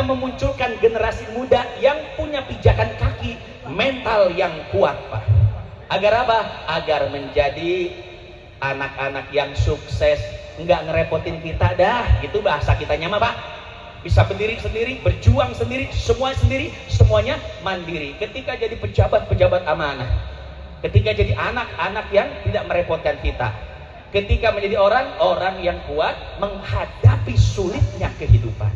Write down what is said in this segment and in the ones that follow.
memunculkan generasi muda yang punya pijakan kaki, mental yang kuat, Pak. Agar apa? Agar menjadi anak-anak yang sukses, nggak ngerepotin kita dah, gitu bahasa kitanya mah, Pak. Bisa berdiri sendiri, berjuang sendiri, semuanya mandiri. Ketika jadi pejabat amanah, ketika jadi anak-anak yang tidak merepotkan kita, ketika menjadi orang yang kuat menghadapi sulitnya kehidupan.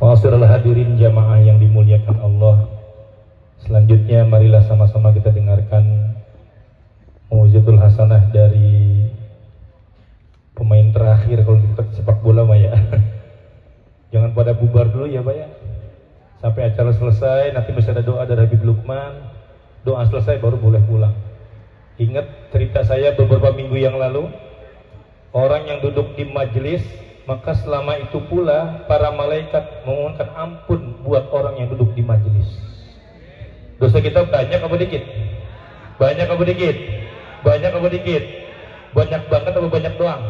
Ma'asyiral hadirin jamaah yang dimuliakan Allah. Selanjutnya marilah sama-sama kita dengarkan mau'izatul hasanah dari pemain terakhir kalau kita sepak bola mah ya. Jangan pada bubar dulu ya Pak ya. Sampai acara selesai, nanti masih ada doa dari Habib Lukman. Doa selesai baru boleh pulang. Ingat cerita saya beberapa minggu yang lalu, orang yang duduk di majelis, maka selama itu pula para malaikat memohonkan ampun buat orang yang duduk di majelis. Dosa kita banyak apa dikit? Banyak apa dikit? Banyak apa dikit? Banyak banget apa banyak doang?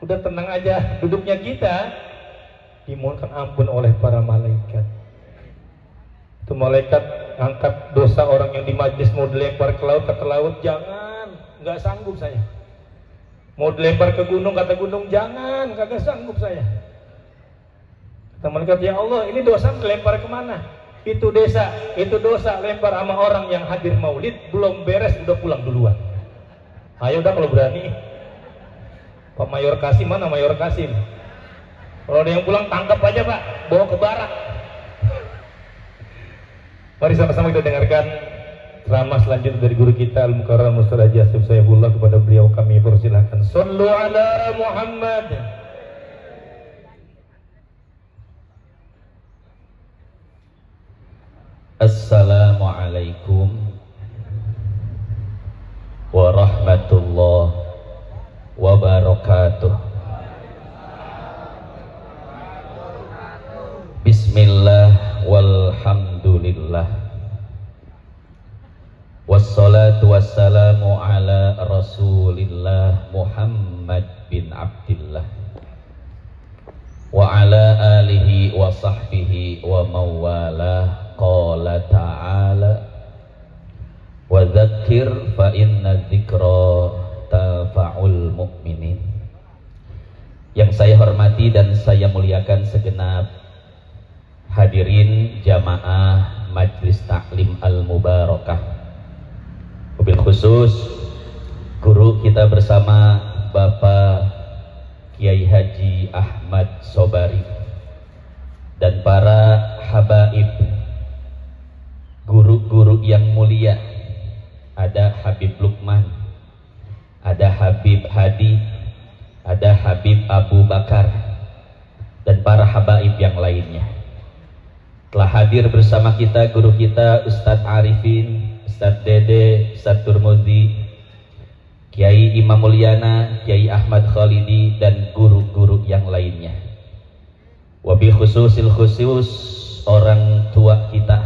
Udah tenang aja, duduknya kita dimohonkan ampun oleh para malaikat. Itu malaikat angkat dosa orang yang di majelis, mau dilempar ke laut, kata laut jangan, nggak sanggup saya. Mau dilempar ke gunung, kata gunung jangan, kagak sanggup saya. Kata malaikat, ya Allah ini dosa dilempar kemana? Itu dosa lempar sama orang yang hadir maulid, belum beres udah pulang duluan. Ayo udah kalau berani. Pak Mayor Kasim mana Mayor Kasim? Kalau ada yang pulang tangkap aja Pak, bawa ke barak. Mari sama-sama kita dengarkan ceramah selanjutnya dari guru kita Al-Mukarram Ustaz Haji Asif Saifullah. Kepada beliau kami persilahkan. Shallu ala Muhammad. Assalamualaikum warahmatullahi wabarakatuh. Bismillah walhamdulillah, wassalatu wassalamu ala rasulillah Muhammad bin Abdillah wa ala alihi wa sahbihi wa mawalah. Qala ta'ala wa dzakir fa inna dzikra tanfa'ul mu'minin. Yang saya hormati dan saya muliakan segenap hadirin jamaah Majlis Taklim Al-Mubarakah, wabil khusus guru kita bersama Bapak Kiai Haji Ahmad Sobari dan para habaib, guru-guru yang mulia. Ada Habib Lukman, ada Habib Hadi, ada Habib Abu Bakar, dan para habaib yang lainnya. Telah hadir bersama kita guru kita Ustadz Arifin, Ustadz Dede, Ustadz Turmudi, Kiai Imam Mulyana, Kiai Ahmad Khalidi, dan guru-guru yang lainnya. Wabil khususil khusus orang tua kita,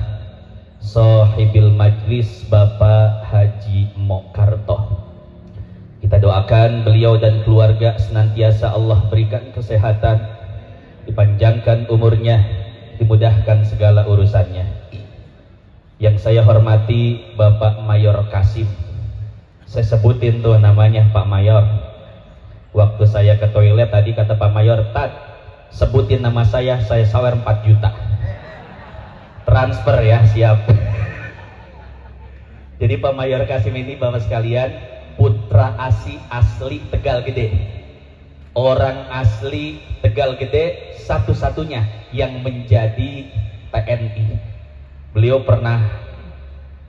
sahibil majlis Bapak Haji Mokarto. Kita doakan beliau dan keluarga senantiasa Allah berikan kesehatan, dipanjangkan umurnya, dimudahkan segala urusannya. Yang saya hormati Bapak Mayor Kasim. Saya sebutin tuh namanya Pak Mayor. Waktu saya ke toilet tadi kata Pak Mayor, "Tat, sebutin nama saya sawer 4 juta. Transfer ya, siap." Jadi Pak Mayor Kasim ini Bapak sekalian, putra asli Tegal Gede. Orang asli Tegal Gede satu-satunya yang menjadi TNI. Beliau pernah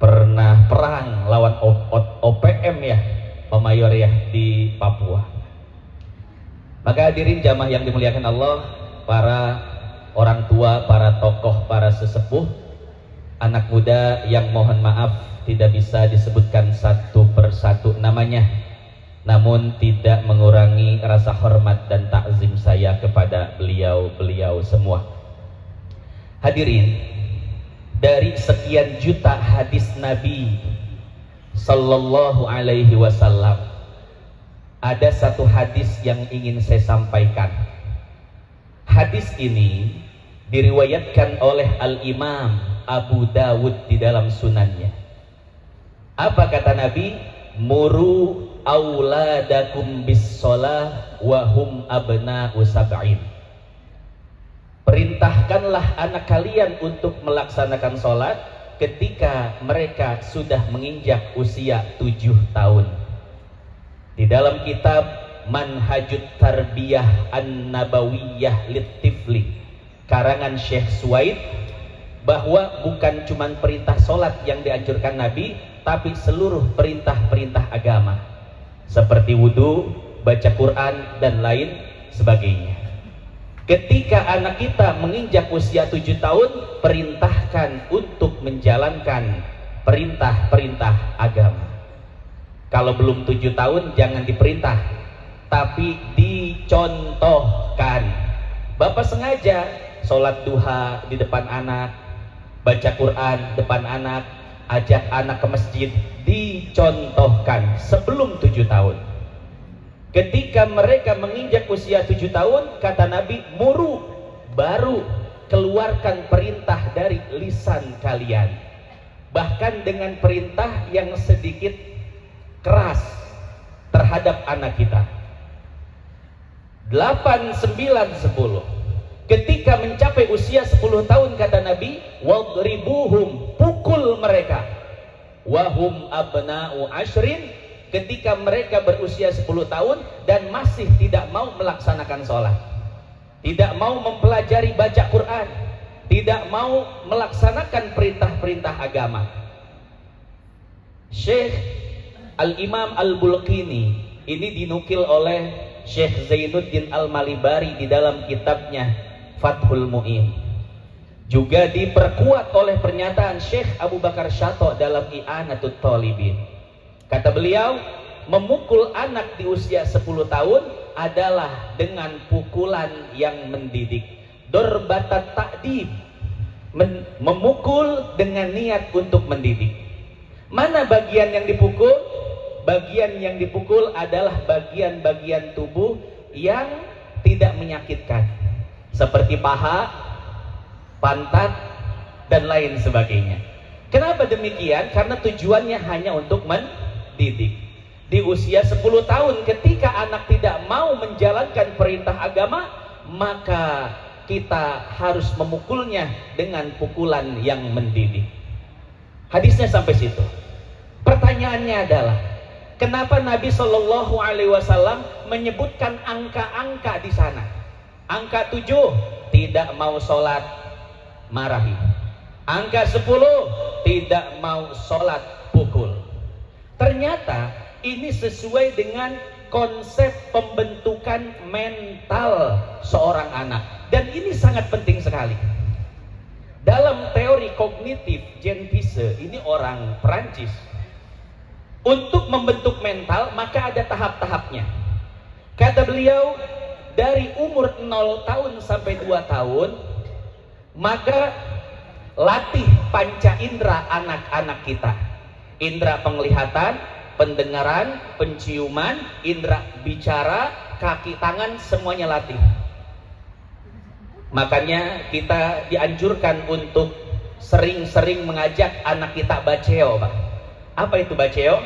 perang lawan OPM ya, Pak Mayor ya, di Papua. Maka hadirin jamaah yang dimuliakan Allah, para orang tua, para tokoh, para sesepuh, anak muda yang mohon maaf tidak bisa disebutkan satu persatu namanya, namun tidak mengurangi rasa hormat dan takzim saya kepada beliau-beliau semua. Hadirin, dari sekian juta hadis Nabi Sallallahu Alaihi Wasallam, ada satu hadis yang ingin saya sampaikan. Hadis ini diriwayatkan oleh Al-Imam Abu Dawud di dalam sunannya. Apa kata Nabi? Muru auladakum bis shalah wa hum abna'u sab'in. Perintahkanlah anak kalian untuk melaksanakan sholat ketika mereka sudah menginjak usia 7 tahun. Di dalam kitab Manhajut Tarbiyah An-Nabawiyah Lit-Tifli karangan Syekh Suwaid, bahwa bukan cuma perintah sholat yang dianjurkan Nabi, tapi seluruh perintah-perintah agama seperti wudhu, baca Quran, dan lain sebagainya. Ketika anak kita menginjak usia 7 tahun, perintahkan untuk menjalankan perintah-perintah agama. Kalau belum 7 tahun jangan diperintah, tapi dicontohkan. Bapak sengaja sholat duha di depan anak, baca Quran depan anak, ajak anak ke masjid, dicontohkan sebelum 7 tahun. Ketika mereka menginjak usia 7 tahun, kata Nabi, muru, baru keluarkan perintah dari lisan kalian, bahkan dengan perintah yang sedikit keras terhadap anak kita. 8, 9, 10. Ketika mencapai usia 10 tahun, kata Nabi, wadribuhum, pukul mereka. Wahum abna'u ashrin, ketika mereka berusia 10 tahun dan masih tidak mau melaksanakan sholat, tidak mau mempelajari baca Quran, tidak mau melaksanakan perintah-perintah agama. Syekh Al-Imam Al-Bulqini, ini dinukil oleh Syekh Zainuddin Al-Malibari di dalam kitabnya Fathul Mu'in. Juga diperkuat oleh pernyataan Syekh Abu Bakar Syato dalam I'anatut Talibin. Kata beliau, memukul anak di usia 10 tahun adalah dengan pukulan yang mendidik. Dorbatat ta'dib, memukul dengan niat untuk mendidik. Mana bagian yang dipukul? Bagian yang dipukul adalah bagian-bagian tubuh yang tidak menyakitkan, seperti paha, pantat, dan lain sebagainya. Kenapa demikian? Karena tujuannya hanya untuk mendidik. Di usia 10 tahun ketika anak tidak mau menjalankan perintah agama, maka kita harus memukulnya dengan pukulan yang mendidik. Hadisnya sampai situ. Pertanyaannya adalah, kenapa Nabi Shallallahu Alaihi Wasallam menyebutkan angka-angka di sana? Angka 7, tidak mau sholat, marahi. Angka 10, tidak mau sholat, pukul. Ternyata ini sesuai dengan konsep pembentukan mental seorang anak. Dan ini sangat penting sekali. Dalam teori kognitif, Jean Piaget, ini orang Perancis, untuk membentuk mental maka ada tahap-tahapnya. Kata beliau, dari umur 0 tahun sampai 2 tahun, maka latih panca indera anak-anak kita. Indera penglihatan, pendengaran, penciuman, indera bicara, kaki, tangan, semuanya latih. Makanya kita dianjurkan untuk sering-sering mengajak anak kita baceo, Pak. Apa itu baceo?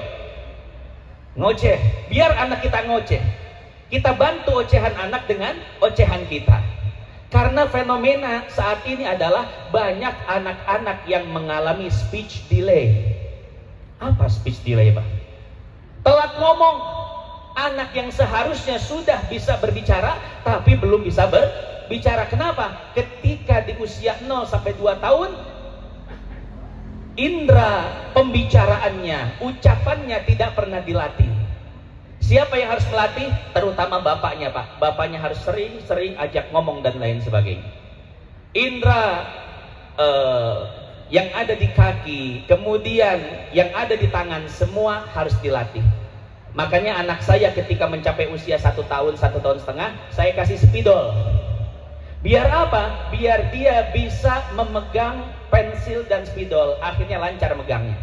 Ngoceh. Biar anak kita ngoceh. Kita bantu ocehan anak dengan ocehan kita. Karena fenomena saat ini adalah banyak anak-anak yang mengalami speech delay. Apa speech delay, Pak? Telat ngomong. Anak yang seharusnya sudah bisa berbicara tapi belum bisa berbicara. Kenapa? Ketika di usia 0 sampai 2 tahun, indera pembicaraannya, ucapannya tidak pernah dilatih. Siapa yang harus melatih? Terutama bapaknya, Pak. Bapaknya harus sering-sering ajak ngomong dan lain sebagainya. Indera yang ada di kaki, kemudian yang ada di tangan, semua harus dilatih. Makanya anak saya ketika mencapai usia 1 tahun, 1 tahun setengah, saya kasih spidol. Biar apa? Biar dia bisa memegang pensil dan spidol, akhirnya lancar megangnya.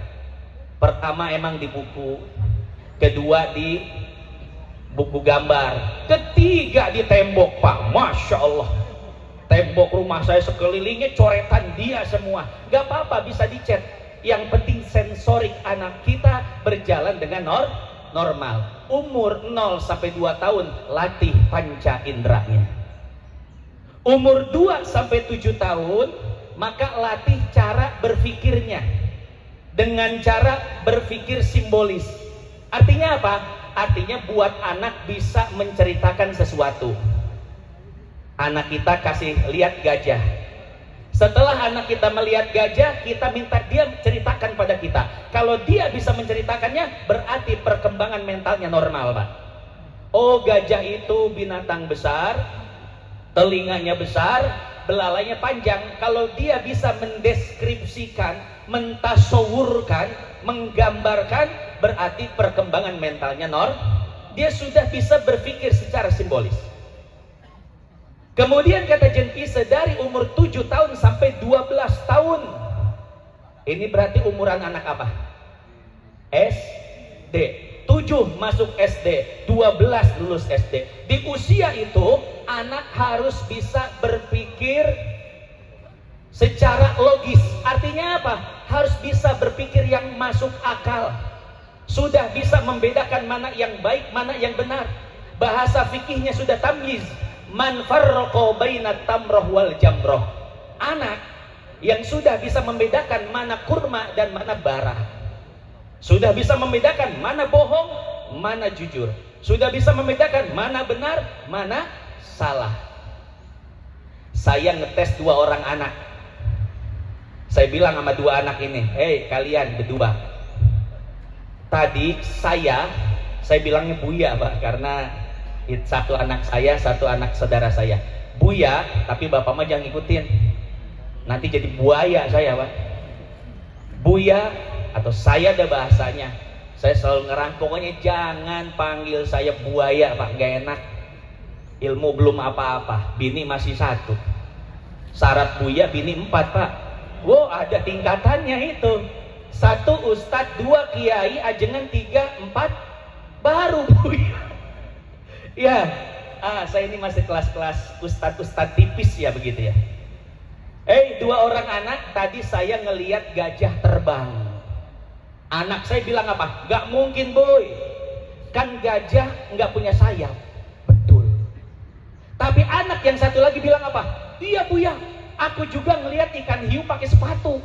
Pertama emang di buku, kedua di buku gambar. Ketiga di tembok, Pak, Masya Allah, tembok rumah saya sekelilingnya coretan dia semua. Gak apa-apa, bisa dicat. Yang penting sensorik anak kita berjalan dengan normal. Umur 0 sampai 2 tahun latih panca inderanya. Umur 2 sampai 7 tahun maka latih cara berpikirnya dengan cara berpikir simbolis. Artinya apa? Artinya buat anak bisa menceritakan sesuatu. Anak kita kasih lihat gajah. Setelah anak kita melihat gajah, kita minta dia ceritakan pada kita. Kalau dia bisa menceritakannya, berarti perkembangan mentalnya normal, Pak. Oh, gajah itu binatang besar, telinganya besar, belalainya panjang. Kalau dia bisa mendeskripsikan, mentasawurkan, menggambarkan, berarti perkembangan mentalnya dia sudah bisa berpikir secara simbolis. Kemudian kata Jenkins, dari umur 7 tahun sampai 12 tahun. Ini berarti umuran anak apa? SD. 7 masuk SD, 12 lulus SD. Di usia itu anak harus bisa berpikir secara logis. Artinya apa? Harus bisa berpikir yang masuk akal. Sudah bisa membedakan mana yang baik, mana yang benar. Bahasa fikihnya sudah tamyiz. Man farraqa bainat tamroh wal jamroh. Anak yang sudah bisa membedakan mana kurma dan mana bara. Sudah bisa membedakan mana bohong, mana jujur. Sudah bisa membedakan mana benar, mana salah. Saya ngetes 2 orang anak. Saya bilang sama 2 anak ini, hei kalian berdua. Tadi saya bilangnya Buya, Pak, karena satu anak saya, satu anak saudara saya. Buya, tapi bapak mah jangan ngikutin. Nanti jadi buaya saya, Pak. Buya atau saya ada bahasanya. Saya selalu ngerang, pokoknya jangan panggil saya buaya, Pak, gak enak. Ilmu belum apa-apa, bini masih 1. Syarat Buya bini 4, Pak. Wow, ada tingkatannya itu. 1 ustadz, 2 kiai, ajengan 3, 4 baru Buya. Ya, saya ini masih kelas-kelas ustadz tipis ya, begitu ya. 2 orang anak, tadi saya ngelihat gajah terbang. Anak saya bilang apa? Gak mungkin, boy, kan gajah nggak punya sayap. Betul. Tapi anak yang satu lagi bilang apa? Iya, Buya, aku juga ngelihat ikan hiu pakai sepatu.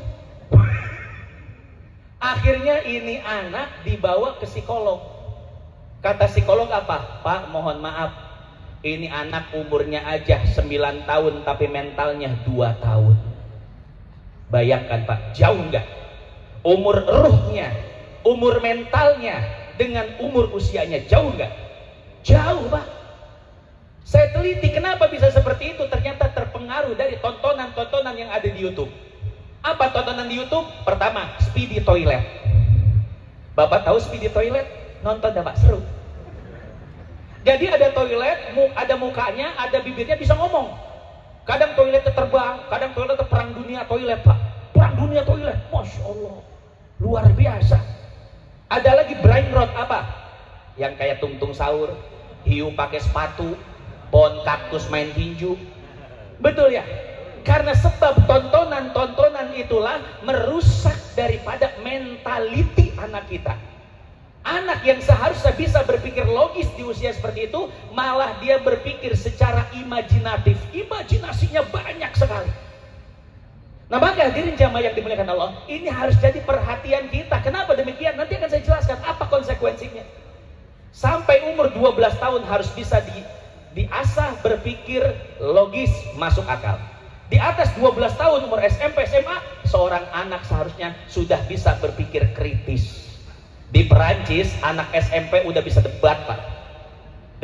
Akhirnya ini anak dibawa ke psikolog. Kata psikolog apa? Pak, mohon maaf, ini anak umurnya aja 9 tahun tapi mentalnya 2 tahun. Bayangkan, Pak, jauh nggak? Umur ruhnya, umur mentalnya dengan umur usianya jauh nggak? Jauh, Pak. Saya teliti kenapa bisa seperti itu. Ternyata terpengaruh dari tontonan-tontonan yang ada di YouTube. Apa tontonan di YouTube? Pertama, Speedy Toilet. Bapak tahu Speedy Toilet? Nonton dah, Pak, seru. Jadi ada toilet, ada mukanya, ada bibirnya, bisa ngomong. Kadang toiletnya terbang, kadang toiletnya perang dunia toilet, Pak. Perang dunia toilet, Masya Allah, luar biasa. Ada lagi brain rot, apa? Yang kayak tungtung sahur, hiu pakai sepatu, pohon kaktus main tinju. Betul ya? Karena sebab tontonan-tontonan itulah merusak daripada mentaliti anak kita. Anak yang seharusnya bisa berpikir logis di usia seperti itu, malah dia berpikir secara imajinatif. Imajinasinya banyak sekali. Nah, maka hadirin jamaah yang dimuliakan Allah, ini harus jadi perhatian kita. Kenapa demikian? Nanti akan saya jelaskan apa konsekuensinya. Sampai umur 12 tahun harus bisa diasah berpikir logis, masuk akal. Di atas 12 tahun umur SMP, SMA, seorang anak seharusnya sudah bisa berpikir kritis. Di Perancis anak SMP udah bisa debat, Pak.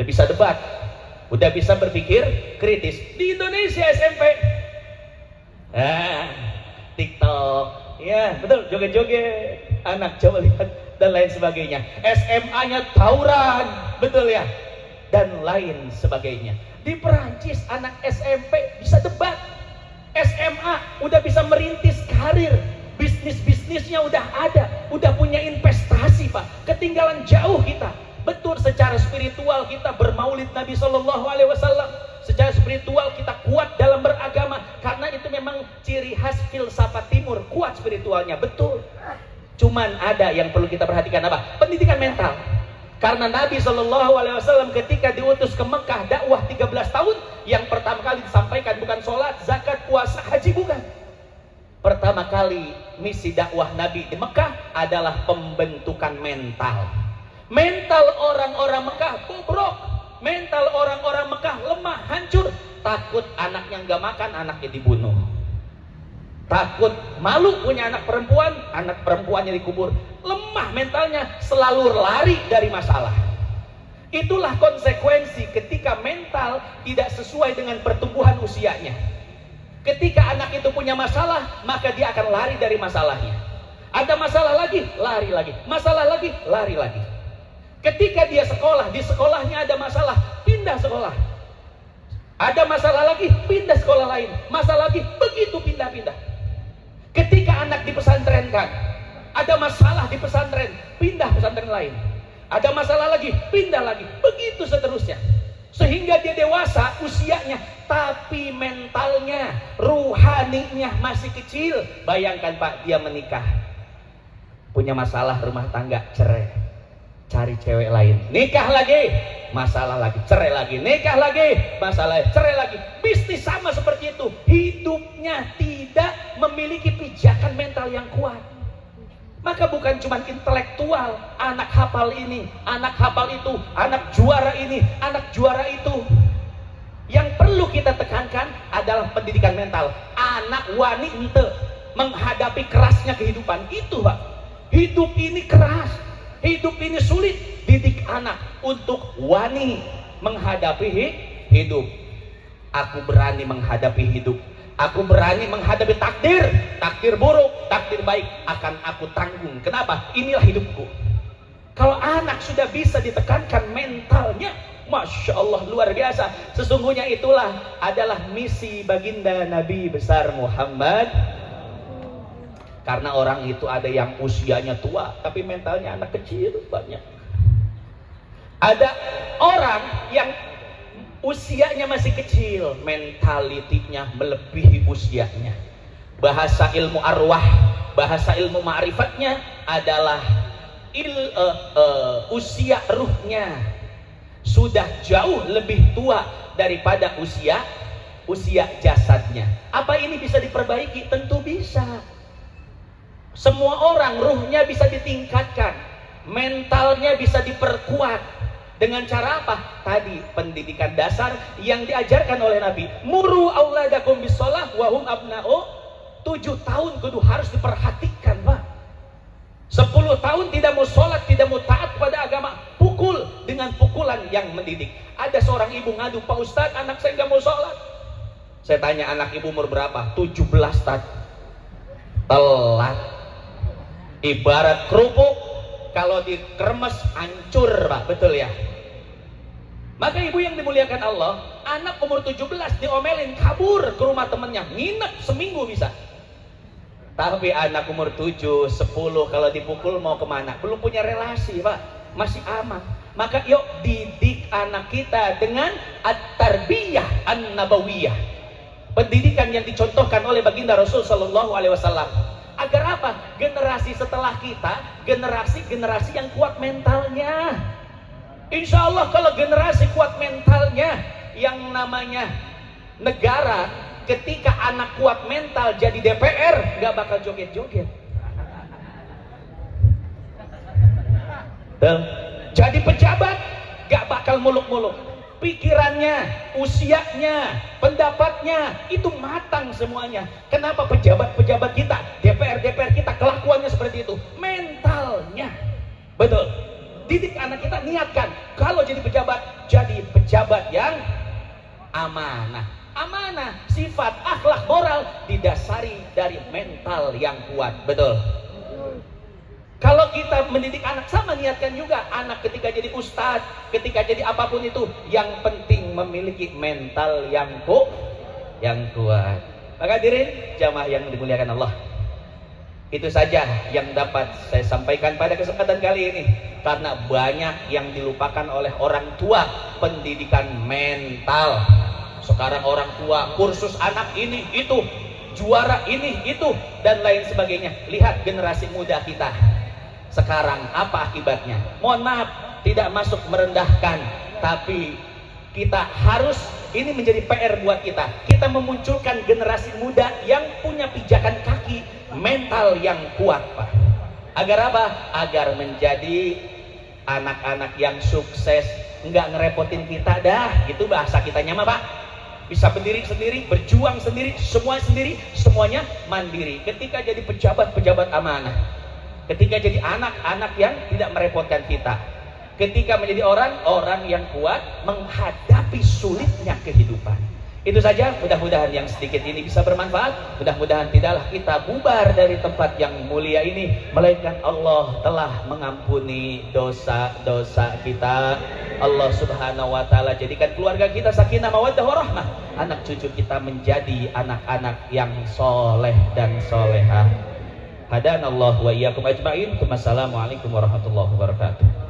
Udah bisa debat, udah bisa berpikir kritis. Di Indonesia SMP TikTok, ya betul, joget-joget anak, coba lihat, dan lain sebagainya. SMA-nya tawuran, betul ya, dan lain sebagainya. Di Perancis anak SMP bisa debat, SMA udah bisa merintis karir, bisnisnya udah ada, udah punya investasi, Pak. Ketinggalan jauh kita. Betul, secara spiritual kita bermaulid Nabi Shallallahu Alaihi Wasallam. Secara spiritual kita kuat dalam beragama, karena itu memang ciri khas filsafat timur, kuat spiritualnya, betul. Cuman ada yang perlu kita perhatikan, apa? Pendidikan mental. Karena Nabi Shallallahu Alaihi Wasallam ketika diutus ke Mekah dakwah 13 tahun, yang pertama kali disampaikan bukan sholat, zakat, puasa, haji, bukan. Pertama kali misi dakwah Nabi di Mekah adalah pembentukan mental. Mental orang-orang Mekah bobrok, mental orang-orang Mekah lemah, hancur. Takut anaknya nggak makan, anaknya dibunuh. Takut malu punya anak perempuannya dikubur. Lemah mentalnya, selalu lari dari masalah. Itulah konsekuensi ketika mental tidak sesuai dengan pertumbuhan usianya. Ketika anak itu punya masalah, maka dia akan lari dari masalahnya. Ada masalah lagi, lari lagi. Masalah lagi, lari lagi. Ketika dia sekolah, di sekolahnya ada masalah, pindah sekolah. Ada masalah lagi, pindah sekolah lain. Masalah lagi, begitu pindah-pindah. Ketika anak dipesantrenkan, ada masalah di pesantren, pindah pesantren lain. Ada masalah lagi, pindah lagi. Begitu seterusnya. Sehingga dia dewasa usianya, tapi mentalnya, ruhaninya masih kecil. Bayangkan Pak, dia menikah, punya masalah rumah tangga, cerai, cari cewek lain, nikah lagi, masalah lagi, cerai lagi, nikah lagi, masalah, cerai lagi. Bisnis sama seperti itu, hidupnya tidak memiliki pijakan mental yang kuat. Maka bukan cuma intelektual, anak hafal ini, anak hafal itu, anak juara ini, anak juara itu. Yang perlu kita tekankan adalah pendidikan mental. Anak wani ente menghadapi kerasnya kehidupan itu, Pak. Hidup ini keras, hidup ini sulit. Didik anak untuk wani menghadapi hidup. Aku berani menghadapi hidup. Aku berani menghadapi takdir. Takdir buruk, takdir baik akan aku tanggung. Kenapa? Inilah hidupku. Kalau anak sudah bisa ditekankan mentalnya, Masya Allah, luar biasa. Sesungguhnya itulah adalah misi baginda Nabi besar Muhammad. Karena orang itu ada yang usianya tua, tapi mentalnya anak kecil banyak. Ada orang yang usianya masih kecil, mentalitinya melebihi usianya. Bahasa ilmu arwah, bahasa ilmu ma'rifatnya adalah usia ruhnya sudah jauh lebih tua daripada usia jasadnya. Apa ini bisa diperbaiki? Tentu bisa. Semua orang ruhnya bisa ditingkatkan, mentalnya bisa diperkuat. Dengan cara apa? Tadi pendidikan dasar yang diajarkan oleh Nabi. Muru auladakum bisolah wahum abna'u. 7 tahun kudu harus diperhatikan, Pak. 10 tahun tidak mau sholat, tidak mau taat pada agama, pukul dengan pukulan yang mendidik. Ada seorang ibu ngadu, Pak Ustadz, anak saya nggak mau sholat. Saya tanya, anak ibu umur berapa? 17 tahun. Telat. Ibarat kerupuk, kalau dikremes hancur, Pak. Betul ya? Maka ibu yang dimuliakan Allah, anak umur 17 diomelin, kabur ke rumah temennya, nginep seminggu bisa. Tapi anak umur 7, 10 kalau dipukul mau kemana? Belum punya relasi, Pak. Masih aman. Maka yuk didik anak kita dengan at-tarbiyah an-nabawiyah. Pendidikan yang dicontohkan oleh baginda Rasul sallallahu alaihi wasallam. Agar apa? Generasi setelah kita, generasi yang kuat mentalnya. Insya Allah kalau generasi kuat mentalnya, yang namanya negara, ketika anak kuat mental jadi DPR, gak bakal joget-joget. Jadi pejabat, gak bakal muluk-muluk. Pikirannya, usianya, pendapatnya, itu matang semuanya. Kenapa pejabat-pejabat kita, DPR kita, kelakuannya seperti itu? Mentalnya. Betul. Didik anak kita, niatkan. Kalau jadi pejabat yang amanah. Amanah, sifat, akhlak, moral didasari dari mental yang kuat. Betul. Kalau kita mendidik anak, sama niatkan juga. Anak ketika jadi ustadz, ketika jadi apapun itu, yang penting memiliki mental yang kuat. Maka hadirin jamaah yang dimuliakan Allah, itu saja yang dapat saya sampaikan pada kesempatan kali ini. karena banyak yang dilupakan oleh orang tua, pendidikan mental. Sekarang orang tua kursus anak ini itu, juara ini itu, dan lain sebagainya. Lihat generasi muda kita sekarang apa akibatnya. Mohon maaf, tidak masuk merendahkan, tapi kita harus, ini menjadi PR buat kita. Kita memunculkan generasi muda yang punya pijakan kaki, mental yang kuat, Pak. Agar apa? Agar menjadi anak-anak yang sukses, nggak ngerepotin kita dah. Itu bahasa kitanya mah, Pak. Bisa berdiri sendiri, berjuang sendiri, semuanya mandiri. Ketika jadi pejabat amanah, ketika jadi anak-anak yang tidak merepotkan kita, ketika menjadi orang yang kuat menghadapi sulitnya kehidupan. Itu saja, mudah-mudahan yang sedikit ini bisa bermanfaat. Mudah-mudahan tidaklah kita bubar dari tempat yang mulia ini, melainkan Allah telah mengampuni dosa-dosa kita. Allah Subhanahu wa taala jadikan keluarga kita sakinah mawaddah warahmah. Anak cucu kita menjadi anak-anak yang soleh dan solehah. Hadanallahu wa iyyakum ajma'in. Wassalamualaikum warahmatullahi wabarakatuh.